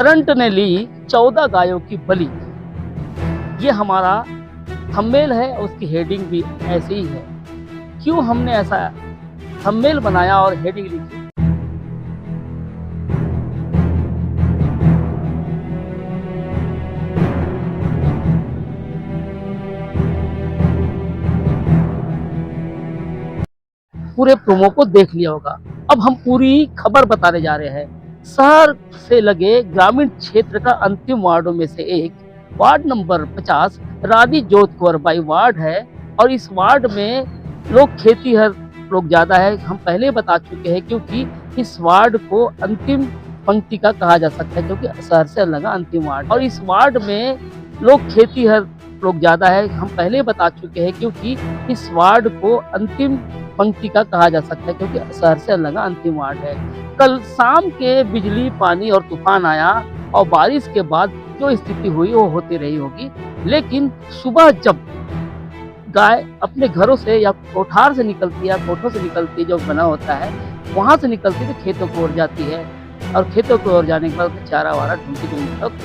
Current ने ली 14 गायों की बलि। ये हमारा थंबनेल है, उसकी हेडिंग भी ऐसे ही है। क्यों हमने ऐसा थंबनेल बनाया और हेडिंग लिखी? पूरे प्रोमो को देख लिया होगा। अब हम पूरी खबर बताने जा रहे हैं। शहर से लगे ग्रामीण क्षेत्र का अंतिम वार्डों में से एक वार्ड नंबर 50 रानी जोत कौर बाई वार्ड है और इस वार्ड में लोग खेतीहर लोग ज्यादा है। हम पहले बता चुके हैं क्योंकि इस वार्ड को अंतिम पंक्ति का कहा जा सकता है क्योंकि शहर से लगा अंतिम वार्ड और इस वार्ड में लोग खेतीहर लोग ज्यादा है। हम पहले बता चुके हैं क्योंकि इस वार्ड को अंतिम पंक्ति का कहा जा सकता है क्योंकि शहर से लगा अंतिम वार्ड है। कल शाम के बिजली पानी और तूफान आया और बारिश के बाद जो स्थिति हुई वो होती रही होगी, लेकिन सुबह जब गाय अपने घरों से या कोठार से निकलती है, कोठों से निकलती है, जो बना होता है वहां से निकलती है तो खेतों को ओर जाती है और खेतों को ओर जाने के बाद चारा वारा ढूंढती तक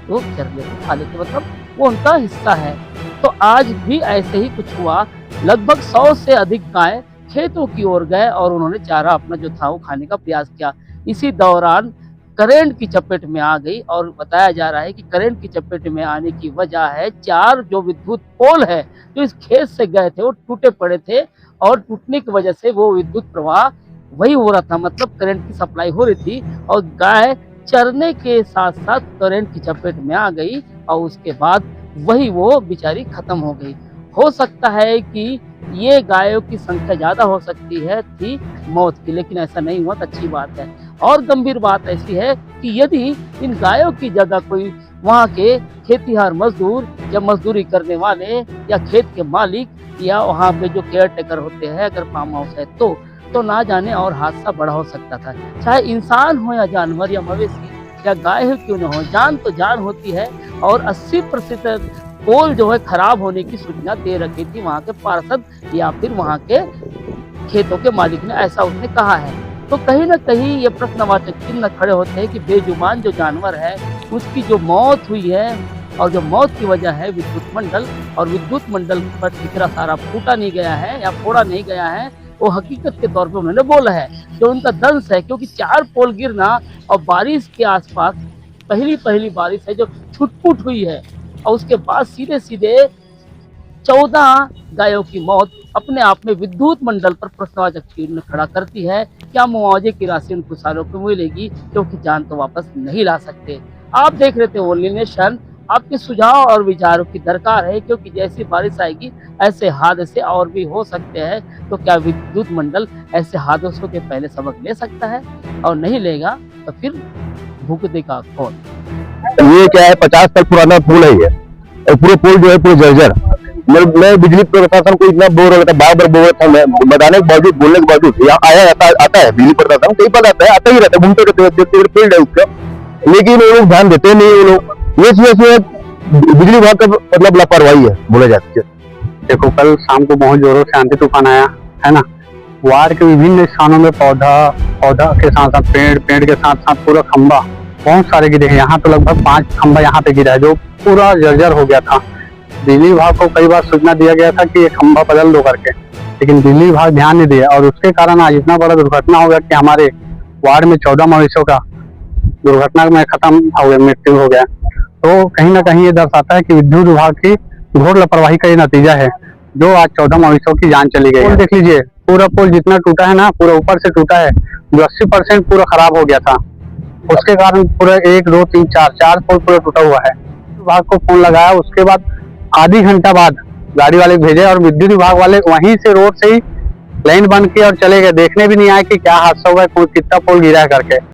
वो चर लेते खा लेते, मतलब वो उनका हिस्सा है। तो आज भी ऐसे ही कुछ हुआ। लगभग 100 से अधिक गाय खेतों की ओर गए और उन्होंने चारा अपना जो था वो खाने का प्रयास किया। इसी दौरान करंट की चपेट में आ गई और बताया जा रहा है कि करंट की चपेट में आने की वजह है 4 जो विद्युत पोल है जो इस खेत से गए थे वो टूटे पड़े थे और टूटने की वजह से वो विद्युत प्रवाह वही हो रहा था, मतलब करंट की सप्लाई हो रही थी और गाय चरने के साथ साथ करंट की चपेट में आ गई और उसके बाद वही वो बेचारी खत्म हो गई। हो सकता है कि ये गायों की संख्या ज्यादा हो सकती है थी मौत की, लेकिन ऐसा नहीं हुआ तो अच्छी बात है। और गंभीर बात ऐसी है कि यदि इन गायों की जगह कोई वहाँ के खेतीहार मजदूर या मजदूरी करने वाले या खेत के मालिक या वहाँ पे जो केयर टेकर होते हैं अगर फार्म हाउस है तो ना जाने और हादसा बड़ा हो सकता था। चाहे इंसान हो या जानवर या मवेशी या गाय हो क्यों न हो, जान तो जान होती है। और 80% पोल जो है खराब होने की सूचना दे रखी थी वहाँ के पार्षद या फिर वहाँ के खेतों के मालिक ने, ऐसा उसने कहा है। तो कहीं ना कहीं ये प्रश्नवाचक चिन्ह खड़े होते हैं कि बेजुबान जो जानवर है उसकी जो मौत हुई है और जो मौत की वजह है विद्युत मंडल, और विद्युत मंडल पर इतना सारा फूटा नहीं गया है या फोड़ा नहीं गया है, वो हकीकत के तौर पे उन्होंने बोला है जो उनका दंश है। क्योंकि 4 पोल गिरना और बारिश के आसपास पहली बारिश है जो छुटपुट हुई है और उसके बाद सीधे 14 गायों की मौत अपने आप में विद्युत मंडल पर प्रश्नवाचक चिन्ह खड़ा करती है। क्या मुआवजे की राशि उन किसानों को मिलेगी क्योंकि जान तो वापस नहीं ला सकते। आप देख रहे थे ओनली नेशन। आपके सुझाव और विचारों की दरकार है क्योंकि जैसी बारिश आएगी ऐसे हादसे और भी हो सकते हैं। तो क्या विद्युत मंडल ऐसे हादसों के पहले सबक ले सकता है? और नहीं लेगा तो फिर भूख देगा कौन? ये क्या है, 50 साल पुराना पुल है ये, और पूरे पुल जो है पूरे जर्जर। मैं बिजली प्रशासन को इतना बोल रहा था, बार बोल रहा था, मैं बताने के बावजूद, बोलने के बावजूद यहाँ आया आता है बिजली प्रशासन कई बार आता है, आता ही रहता है, घूमते रहते फील्ड है उसका, लेकिन वो लोग ध्यान देते नहीं। वो लोग ये बिजली विभाग का मतलब लापरवाही है बोले जाती है। देखो कल शाम को बहुत जोरों से आंधी तूफान आया है ना, वार्ड के विभिन्न स्थानों में पौधा के साथ साथ पेड़ के साथ साथ पूरा खंबा बहुत सारे गिरे हैं। यहाँ तो लगभग 5 खंबा यहाँ पे गिरा है जो पूरा जर्जर हो गया था। बिजली विभाग को कई बार सूचना दिया गया था कि ये खंबा बदल दो करके, लेकिन बिजली विभाग ध्यान नहीं दिया और उसके कारण आज इतना बड़ा दुर्घटना हो गया कि हमारे वार्ड में 14 मवेशियों का दुर्घटना में खत्म हो गया, मृत्यु हो गया। तो कहीं ना कहीं ये दर्शाता है कि विद्युत विभाग की घोर लापरवाही का ये नतीजा है जो आज 14 मवेशियों की जान चली गई है। देख लीजिए पूरा पुल जितना टूटा है ना, पूरा ऊपर से टूटा है, जो 80% पूरा खराब हो गया था। उसके कारण पूरा 1 2 3 4 पुल पूरा टूटा हुआ है। विभाग को फोन लगाया, उसके बाद आधी घंटा बाद गाड़ी वाले भेजे और विद्युत विभाग वाले वहीं से रोड से ही लाइन बंद किया और चले गए, देखने भी नहीं आए कि क्या हादसा हुआ है, कितना पोल गिरा है करके।